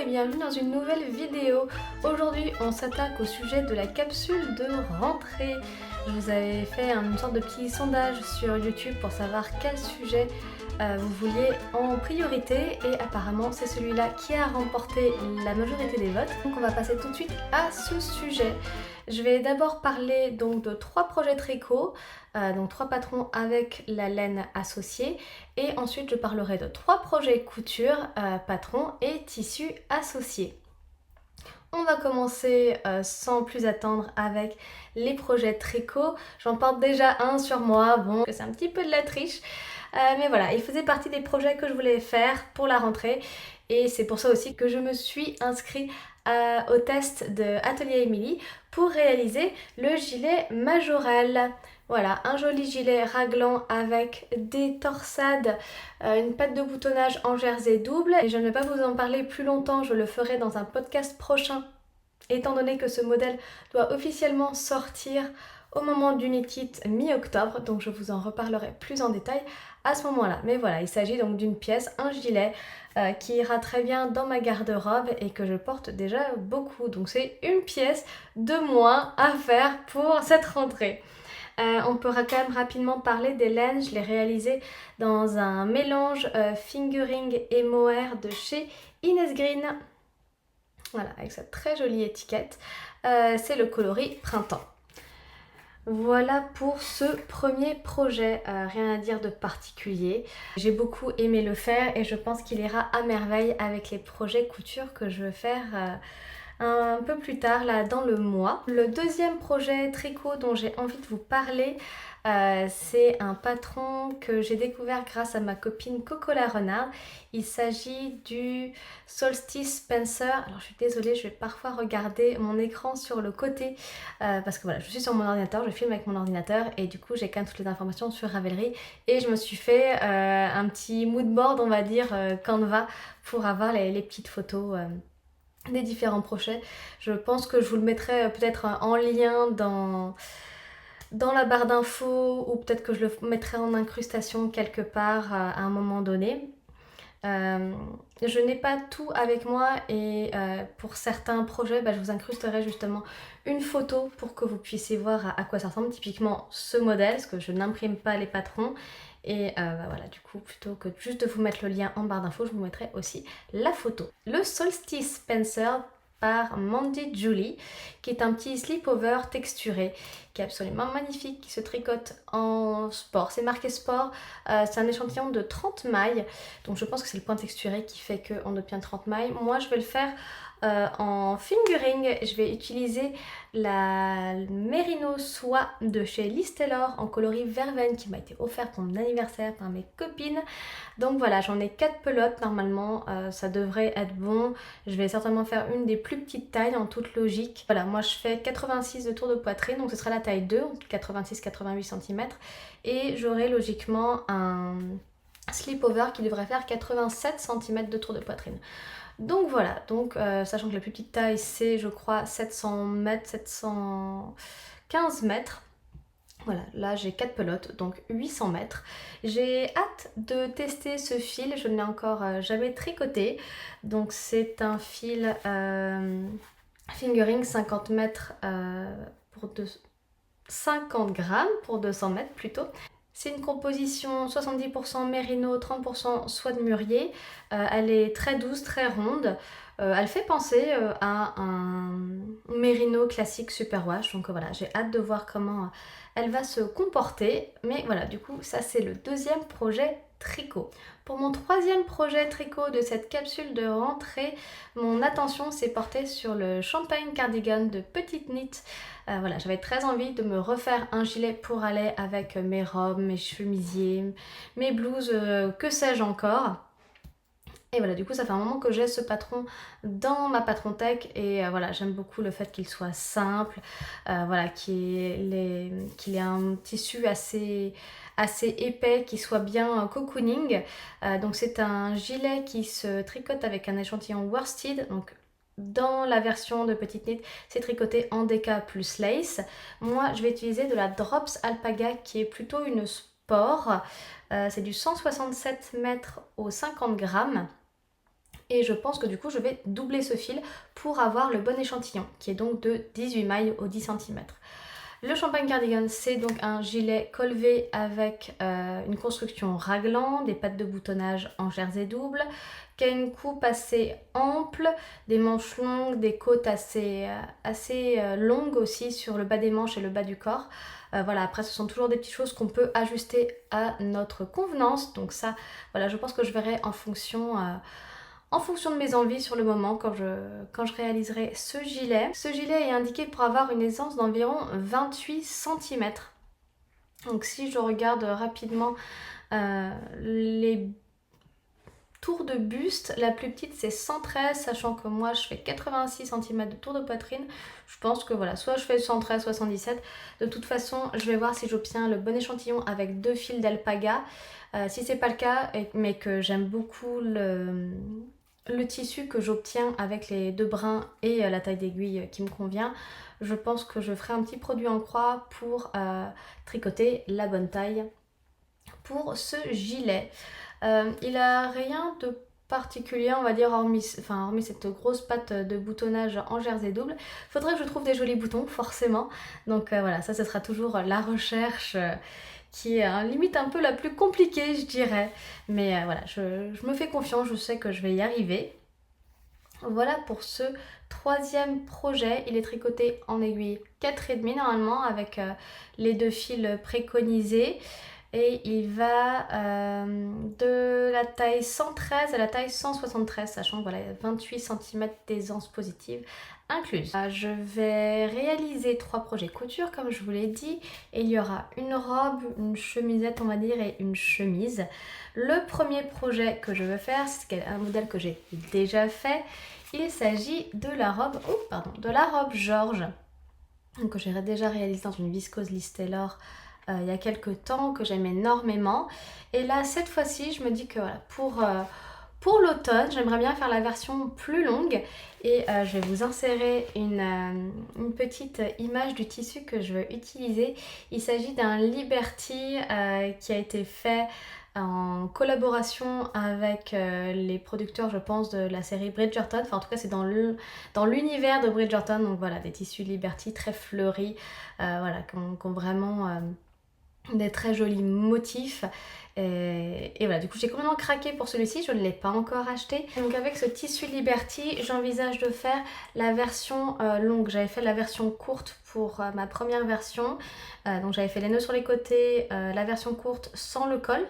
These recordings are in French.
et bienvenue dans une nouvelle vidéo. Aujourd'hui on s'attaque au sujet de la capsule de rentrée. Je vous avais fait une sorte de petit sondage sur YouTube pour savoir quel sujet vous vouliez en priorité et apparemment c'est celui-là qui a remporté la majorité des votes. Donc on va passer tout de suite à ce sujet. Je vais d'abord parler donc de 3 projets tricot, donc 3 patrons avec la laine associée, et ensuite je parlerai de 3 projets couture, patrons et tissus associés. On va commencer sans plus attendre avec les projets tricot. J'en porte déjà un sur moi, bon, c'est un petit peu de la triche, mais voilà, il faisait partie des projets que je voulais faire pour la rentrée et c'est pour ça aussi que je me suis inscrite au test de Atelier Émilie pour réaliser le gilet majoral. Voilà, un joli gilet raglant avec des torsades, une patte de boutonnage en jersey double. Et je ne vais pas vous en parler plus longtemps, je le ferai dans un podcast prochain, étant donné que ce modèle doit officiellement sortir au moment d'Unitit mi-octobre, donc je vous en reparlerai plus en détail à ce moment-là. Mais voilà, il s'agit donc d'une pièce, un gilet qui ira très bien dans ma garde-robe et que je porte déjà beaucoup. Donc c'est une pièce de moins à faire pour cette rentrée. On pourra quand même rapidement parler des laines. Je l'ai réalisé dans un mélange fingering et mohair de chez Innes Green. Voilà, avec cette très jolie étiquette. C'est le coloris printemps. Voilà pour ce premier projet, rien à dire de particulier. J'ai beaucoup aimé le faire et je pense qu'il ira à merveille avec les projets couture que je veux faire un peu plus tard là dans le mois. Le deuxième projet tricot dont j'ai envie de vous parler, c'est un patron que j'ai découvert grâce à ma copine Coco la Renard. Il s'agit du Solstice Spencer. Alors je suis désolée, je vais parfois regarder mon écran sur le côté parce que voilà, je suis sur mon ordinateur, je filme avec mon ordinateur et du coup j'ai quand même toutes les informations sur Ravelry et je me suis fait un petit mood board, on va dire, Canva pour avoir les petites photos des différents projets. Je pense que je vous le mettrai peut-être en lien dans la barre d'infos ou peut-être que je le mettrai en incrustation quelque part à un moment donné. Je n'ai pas tout avec moi et pour certains projets, je vous incrusterai justement une photo pour que vous puissiez voir à quoi ça ressemble. Typiquement ce modèle, parce que je n'imprime pas les patrons. Et voilà, du coup, plutôt que juste de vous mettre le lien en barre d'infos, je vous mettrai aussi la photo. Le Solstice Spencer par Mandy Julie, qui est un petit slip-over texturé, qui est absolument magnifique, qui se tricote en sport. C'est marqué sport, c'est un échantillon de 30 mailles, donc je pense que c'est le point texturé qui fait qu'on obtient 30 mailles. Moi, je vais le faire en fingering. Je vais utiliser la Merino Soie de chez Liz Taylor en coloris verveine qui m'a été offert pour mon anniversaire par mes copines. Donc voilà, j'en ai 4 pelotes normalement, ça devrait être bon. Je vais certainement faire une des plus petites tailles en toute logique. Voilà, moi je fais 86 de tour de poitrine, donc ce sera la taille 2, 86-88 cm. Et j'aurai logiquement un slip-over qui devrait faire 87 cm de tour de poitrine. Donc voilà, sachant que la plus petite taille c'est je crois 700 mètres, 715 mètres. Voilà, là j'ai 4 pelotes, donc 800 mètres. J'ai hâte de tester ce fil, je ne l'ai encore jamais tricoté. Donc c'est un fil fingering 50 mètres pour 50 grammes pour 200 mètres plutôt. C'est une composition 70% mérino, 30% soie de mûrier. Elle est très douce, très ronde. Elle fait penser à un mérino classique superwash. Donc voilà, j'ai hâte de voir comment elle va se comporter. Mais voilà, du coup, ça c'est le deuxième projet tricot. Pour mon troisième projet tricot de cette capsule de rentrée, mon attention s'est portée sur le Champagne Cardigan de Petite Knit. Voilà, j'avais très envie de me refaire un gilet pour aller avec mes robes, mes chemisiers, mes blouses, que sais-je encore. Et voilà, du coup ça fait un moment que j'ai ce patron dans ma patron tech et voilà, j'aime beaucoup le fait qu'il soit simple, voilà, qu'il ait un tissu assez épais, qui soit bien cocooning. Donc c'est un gilet qui se tricote avec un échantillon worsted, donc dans la version de Petite Knit, c'est tricoté en DK plus lace. Moi, je vais utiliser de la Drops Alpaga qui est plutôt une sport. C'est du 167 mètres au 50 grammes. Et je pense que du coup je vais doubler ce fil pour avoir le bon échantillon qui est donc de 18 mailles au 10 cm. Le Champagne Cardigan, c'est donc un gilet col V avec une construction raglan, des pattes de boutonnage en jersey double, qui a une coupe assez ample, des manches longues, des côtes assez longues aussi sur le bas des manches et le bas du corps. Voilà, après ce sont toujours des petites choses qu'on peut ajuster à notre convenance. Donc ça, voilà, je pense que je verrai en fonction de mes envies sur le moment quand je réaliserai ce gilet. Ce gilet est indiqué pour avoir une aisance d'environ 28 cm. Donc si je regarde rapidement les tours de buste, la plus petite c'est 113, sachant que moi je fais 86 cm de tour de poitrine. Je pense que voilà, soit je fais 113, 77. De toute façon, je vais voir si j'obtiens le bon échantillon avec 2 fils d'alpaga. Si c'est pas le cas, mais que j'aime beaucoup le tissu que j'obtiens avec les 2 brins et la taille d'aiguille qui me convient, je pense que je ferai un petit produit en croix pour tricoter la bonne taille pour ce gilet. Il a rien de particulier, on va dire, hormis cette grosse patte de boutonnage en jersey double. Faudrait que je trouve des jolis boutons, forcément. Donc voilà, ça ce sera toujours la recherche qui est limite un peu la plus compliquée, je dirais. Mais voilà, je me fais confiance, je sais que je vais y arriver. Voilà pour ce 3e projet. Il est tricoté en aiguille 4,5 normalement avec les 2 fils préconisés. Et il va de la taille 113 à la taille 173, sachant que voilà, il y a 28 cm d'aisance positive incluse. Je vais réaliser 3 projets couture comme je vous l'ai dit. Et il y aura une robe, une chemisette on va dire et une chemise. Le premier projet que je veux faire, c'est un modèle que j'ai déjà fait. Il s'agit de la robe, Georges, que j'ai déjà réalisée dans une viscose Liz Taylor il y a quelques temps, que j'aime énormément. Et là, cette fois-ci, je me dis que voilà, pour l'automne, j'aimerais bien faire la version plus longue. Et je vais vous insérer une petite image du tissu que je veux utiliser. Il s'agit d'un Liberty qui a été fait en collaboration avec les producteurs, je pense, de la série Bridgerton. Enfin, en tout cas, c'est dans l'univers de Bridgerton. Donc voilà, des tissus Liberty très fleuris, voilà, qui ont vraiment des très jolis motifs. Et voilà, du coup j'ai complètement craqué pour celui-ci, je ne l'ai pas encore acheté. Donc avec ce tissu Liberty, j'envisage de faire la version longue. J'avais fait la version courte pour ma première version. Donc j'avais fait les nœuds sur les côtés, la version courte sans le col.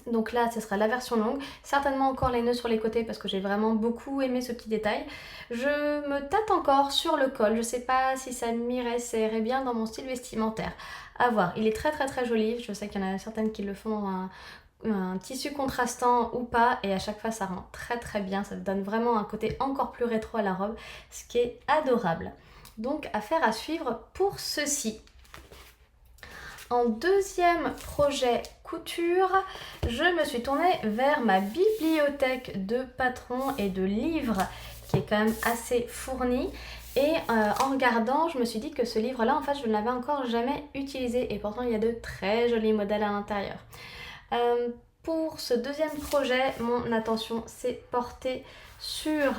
Donc là, ce sera la version longue, certainement encore les nœuds sur les côtés parce que j'ai vraiment beaucoup aimé ce petit détail. Je me tâte encore sur le col, je sais pas si ça m'irait bien dans mon style vestimentaire. À voir, il est très très très joli, je sais qu'il y en a certaines qui le font un tissu contrastant ou pas et à chaque fois ça rend très très bien, ça donne vraiment un côté encore plus rétro à la robe, ce qui est adorable. Donc affaire à suivre pour ceci. En deuxième projet couture, je me suis tournée vers ma bibliothèque de patrons et de livres qui est quand même assez fournie. Et en regardant, je me suis dit que ce livre-là, en fait, je ne l'avais encore jamais utilisé. Et pourtant, il y a de très jolis modèles à l'intérieur. Pour ce deuxième projet, mon attention s'est portée sur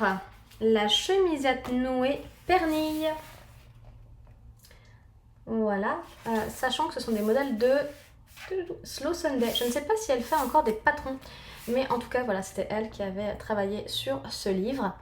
la chemisette nouée Pernille. Voilà, sachant que ce sont des modèles de Slow Sunday. Je ne sais pas si elle fait encore des patrons, mais en tout cas, voilà, c'était elle qui avait travaillé sur ce livre.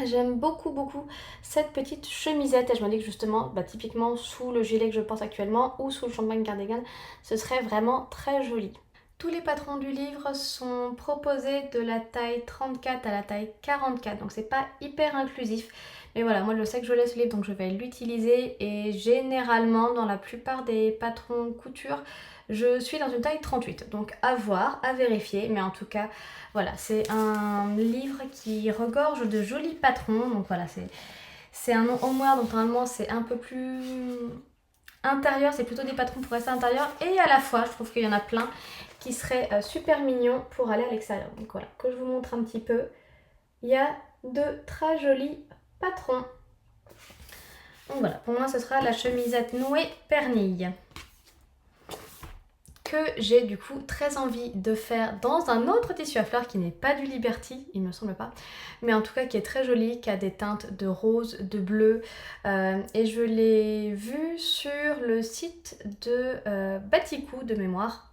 J'aime beaucoup cette petite chemisette et je me dis que justement, typiquement sous le gilet que je porte actuellement ou sous le Champagne Cardigan, ce serait vraiment très joli. Tous les patrons du livre sont proposés de la taille 34 à la taille 44, donc c'est pas hyper inclusif. Mais voilà, moi je sais que je laisse ce livre donc je vais l'utiliser et généralement dans la plupart des patrons couture, je suis dans une taille 38. Donc à voir, à vérifier, mais en tout cas, voilà, c'est un livre qui regorge de jolis patrons. Donc voilà, c'est un homeware donc normalement c'est un peu plus intérieur, c'est plutôt des patrons pour rester intérieur et à la fois, je trouve qu'il y en a plein qui seraient super mignons pour aller à l'extérieur. Donc voilà, que je vous montre un petit peu. Il y a de très jolis patrons. Donc voilà, pour moi ce sera la chemisette nouée Pernille. que j'ai du coup très envie de faire dans un autre tissu à fleurs qui n'est pas du Liberty, il me semble pas, mais en tout cas qui est très joli, qui a des teintes de rose, de bleu, et je l'ai vu sur le site de Batikou de mémoire.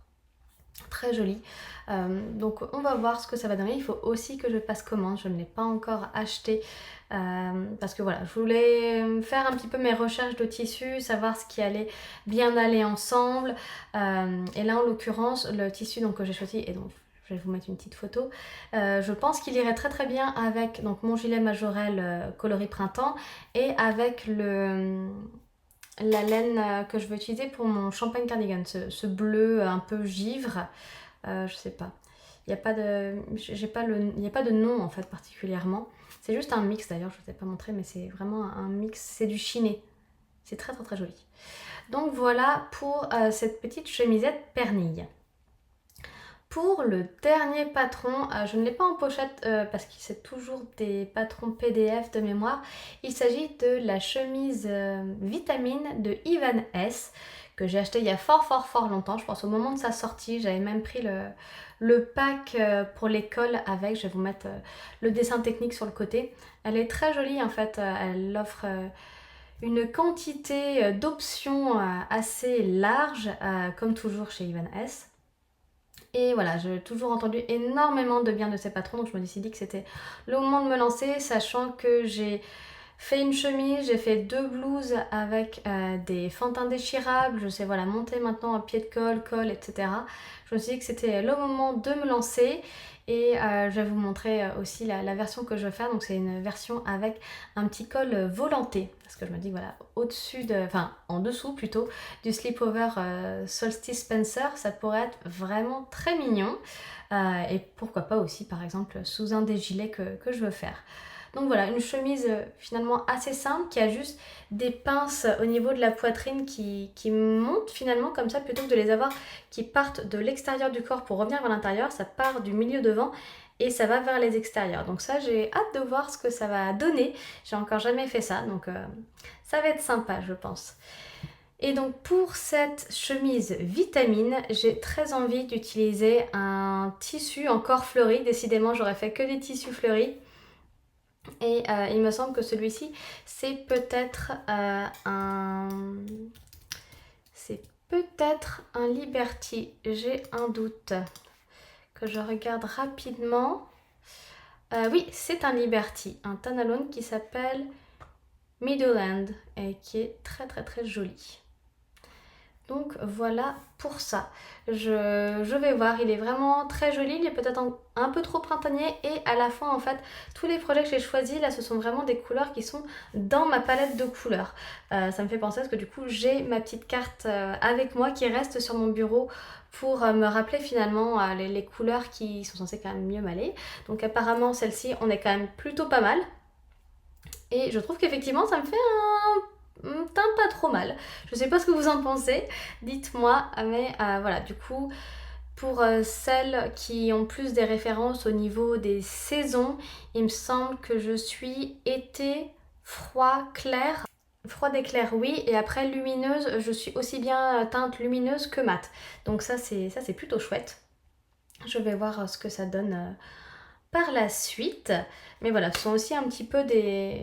Très joli. Donc on va voir ce que ça va donner. Il faut aussi que je passe commande. Je ne l'ai pas encore acheté parce que voilà, je voulais faire un petit peu mes recherches de tissus, savoir ce qui allait bien aller ensemble. Et là en l'occurrence, le tissu donc, que j'ai choisi, et donc je vais vous mettre une petite photo, je pense qu'il irait très très bien avec donc, mon gilet Majorelle coloris printemps et avec la laine que je vais utiliser pour mon champagne cardigan, ce bleu un peu givre, je sais pas. Il n'y a pas de nom en fait particulièrement. C'est juste un mix d'ailleurs, je ne vous ai pas montré, mais c'est vraiment un mix, c'est du chiné. C'est très très très joli. Donc voilà pour cette petite chemisette pernille. Pour le dernier patron, je ne l'ai pas en pochette parce que c'est toujours des patrons PDF de mémoire. Il s'agit de la chemise vitamine de Ivan S que j'ai acheté il y a fort longtemps. Je pense au moment de sa sortie, j'avais même pris le pack pour l'école avec. Je vais vous mettre le dessin technique sur le côté. Elle est très jolie en fait, elle offre une quantité d'options assez large comme toujours chez Ivan S. Et voilà, j'ai toujours entendu énormément de bien de ces patrons, donc je me suis dit que c'était le moment de me lancer, sachant que j'ai fait une chemise, j'ai fait 2 blouses avec des fantins déchirables, je sais voilà, monter maintenant à pied de colle, etc. Je me suis dit que c'était le moment de me lancer et je vais vous montrer aussi la version que je vais faire. Donc c'est une version avec un petit col volanté, parce que je me dis voilà, en dessous plutôt, du slipover Solstice Spencer, ça pourrait être vraiment très mignon. Et pourquoi pas aussi par exemple sous un des gilets que je veux faire. Donc voilà, une chemise finalement assez simple qui a juste des pinces au niveau de la poitrine qui montent finalement comme ça, plutôt que de les avoir qui partent de l'extérieur du corps pour revenir vers l'intérieur. Ça part du milieu devant et ça va vers les extérieurs. Donc ça, j'ai hâte de voir ce que ça va donner. J'ai encore jamais fait ça, donc ça va être sympa je pense. Et donc pour cette chemise vitamine, j'ai très envie d'utiliser un tissu encore fleuri. Décidément, j'aurais fait que des tissus fleuris. Et il me semble que celui-ci, c'est peut-être un Liberty. J'ai un doute que je regarde rapidement. Oui, c'est un Liberty, un Tanalone qui s'appelle Midland et qui est très très très joli. Donc voilà pour ça. Je vais voir, il est vraiment très joli, il est peut-être un peu trop printanier et à la fois en fait tous les projets que j'ai choisis là ce sont vraiment des couleurs qui sont dans ma palette de couleurs. Ça me fait penser parce que du coup j'ai ma petite carte avec moi qui reste sur mon bureau pour me rappeler finalement les couleurs qui sont censées quand même mieux m'aller. Donc apparemment celle-ci on est quand même plutôt pas mal et je trouve qu'effectivement ça me fait un teint pas trop mal. Je sais pas ce que vous en pensez, dites-moi, mais voilà, du coup, pour celles qui ont plus des références au niveau des saisons, il me semble que je suis été, froid, clair. Froide et clair, oui, et après lumineuse, je suis aussi bien teinte lumineuse que mate. Donc ça c'est plutôt chouette. Je vais voir ce que ça donne par la suite. Mais voilà, ce sont aussi un petit peu des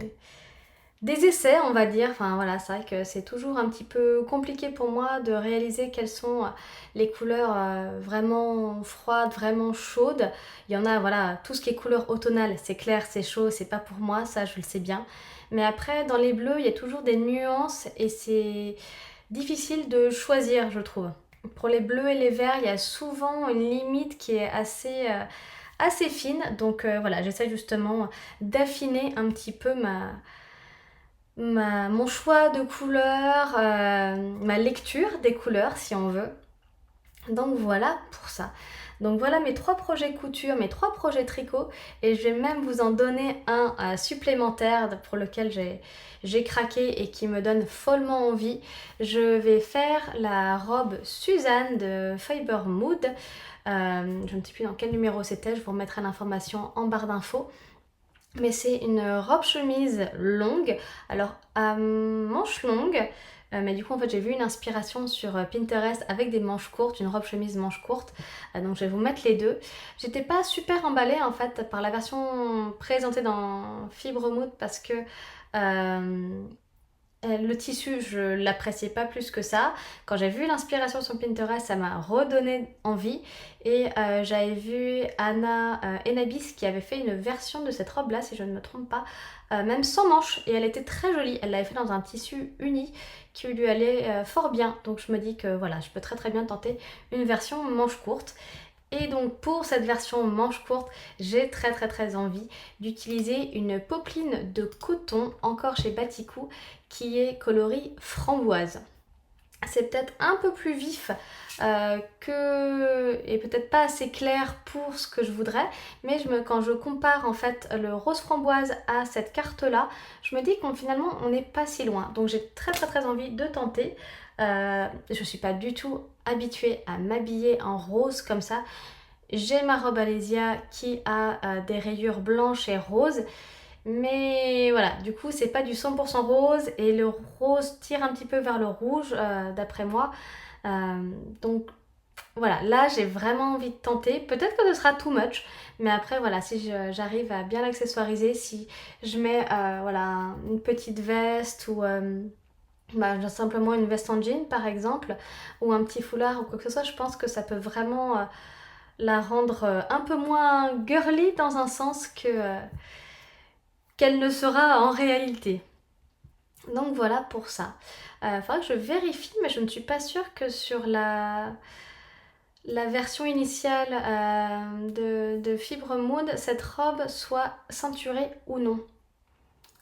essais on va dire, enfin voilà, c'est vrai que c'est toujours un petit peu compliqué pour moi de réaliser quelles sont les couleurs vraiment froides, vraiment chaudes. Il y en a, voilà, tout ce qui est couleur automnale, c'est clair, c'est chaud, c'est pas pour moi, ça je le sais bien. Mais après, dans les bleus, il y a toujours des nuances et c'est difficile de choisir, je trouve. Pour les bleus et les verts, il y a souvent une limite qui est assez fine, donc voilà, j'essaie justement d'affiner un petit peu mon choix de couleurs, ma lecture des couleurs si on veut. Donc voilà pour ça. Donc voilà mes 3 projets couture, mes 3 projets tricot et je vais même vous en donner un supplémentaire pour lequel j'ai craqué et qui me donne follement envie. Je vais faire la robe Suzanne de Fiber Mood. Je ne sais plus dans quel numéro c'était, je vous remettrai l'information en barre d'infos. mais c'est une robe chemise longue, alors à manches longues, mais du coup en fait j'ai vu une inspiration sur Pinterest avec des manches courtes, une robe chemise manches courtes, donc je vais vous mettre les deux. J'étais pas super emballée en fait par la version présentée dans Fibre Mood parce que le tissu, je l'appréciais pas plus que ça. Quand j'ai vu l'inspiration sur Pinterest, ça m'a redonné envie. Et j'avais vu Anna Enabis qui avait fait une version de cette robe-là, si je ne me trompe pas, même sans manches. Et elle était très jolie. Elle l'avait fait dans un tissu uni qui lui allait fort bien. Donc je me dis que voilà, je peux très très bien tenter une version manche courte. Et donc pour cette version manche courte, j'ai très très très envie d'utiliser une popeline de coton, encore chez Batikou, qui est coloris framboise. C'est peut-être un peu plus vif et peut-être pas assez clair pour ce que je voudrais, mais quand je compare en fait le rose framboise à cette carte là, je me dis qu'on finalement on n'est pas si loin. Donc j'ai très très très envie de tenter. Je suis pas du tout habituée à m'habiller en rose comme ça. J'ai ma robe Alésia qui a des rayures blanches et roses. Mais voilà, du coup, c'est pas du 100% rose et le rose tire un petit peu vers le rouge, d'après moi. Donc voilà, là j'ai vraiment envie de tenter. Peut-être que ce sera too much, mais après voilà, si j'arrive à bien l'accessoiriser, si je mets voilà, une petite veste ou simplement une veste en jean par exemple, ou un petit foulard ou quoi que ce soit, je pense que ça peut vraiment la rendre un peu moins girly dans un sens qu'elle ne sera en réalité. Donc voilà pour ça. Faudra que je vérifie, mais je ne suis pas sûre que sur la version initiale de Fibre Mood, cette robe soit ceinturée ou non.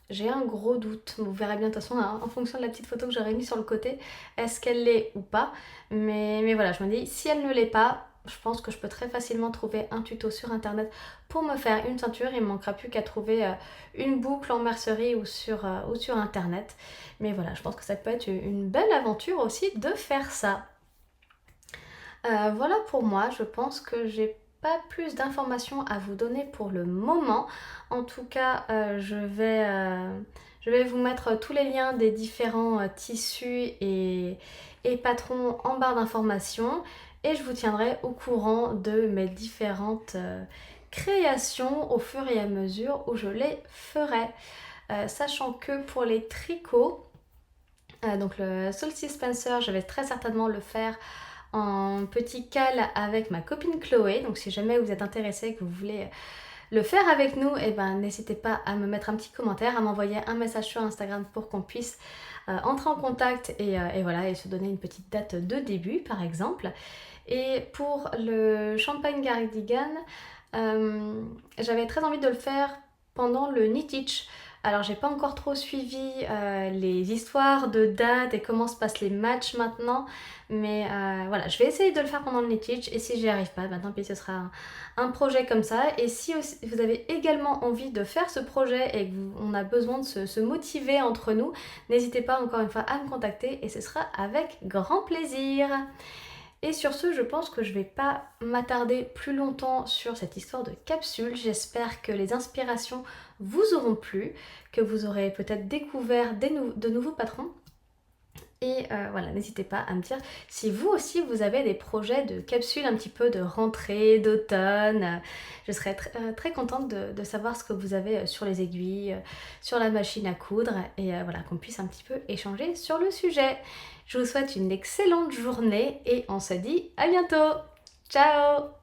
J'ai un gros doute. Vous verrez bien de toute façon hein, en fonction de la petite photo que j'aurais mis sur le côté, est-ce qu'elle l'est ou pas. Mais voilà, je me dis, si elle ne l'est pas, je pense que je peux très facilement trouver un tuto sur internet pour me faire une ceinture. Il ne me manquera plus qu'à trouver une boucle en mercerie ou sur internet. Mais voilà, je pense que ça peut être une belle aventure aussi de faire ça. Voilà pour moi, je pense que j'ai pas plus d'informations à vous donner pour le moment. En tout cas, je vais vous mettre tous les liens des différents tissus et patrons en barre d'informations et je vous tiendrai au courant de mes différentes créations au fur et à mesure où je les ferai. Sachant que pour les tricots, donc le Solstice Spencer, je vais très certainement le faire en petit cal avec ma copine Chloé. Donc si jamais vous êtes intéressé et que vous voulez le faire avec nous, et ben n'hésitez pas à me mettre un petit commentaire, à m'envoyer un message sur Instagram pour qu'on puisse entrer en contact et voilà, et se donner une petite date de début par exemple. Et pour le Champagne Cardigan, j'avais très envie de le faire pendant le Knit-Itch. Alors j'ai pas encore trop suivi les histoires de dates et comment se passent les matchs maintenant, mais voilà, je vais essayer de le faire pendant le Knit-Itch et si j'y arrive pas, tant pis, ce sera un projet comme ça. Et si vous avez également envie de faire ce projet et qu'on a besoin de se motiver entre nous, n'hésitez pas encore une fois à me contacter et ce sera avec grand plaisir. Et sur ce, je pense que je vais pas m'attarder plus longtemps sur cette histoire de capsule. J'espère que les inspirations vous auront plu, que vous aurez peut-être découvert de nouveaux patrons. Et voilà, n'hésitez pas à me dire si vous aussi vous avez des projets de capsules un petit peu de rentrée, d'automne. Je serais très contente de savoir ce que vous avez sur les aiguilles, sur la machine à coudre et voilà, qu'on puisse un petit peu échanger sur le sujet. Je vous souhaite une excellente journée et on se dit à bientôt. Ciao!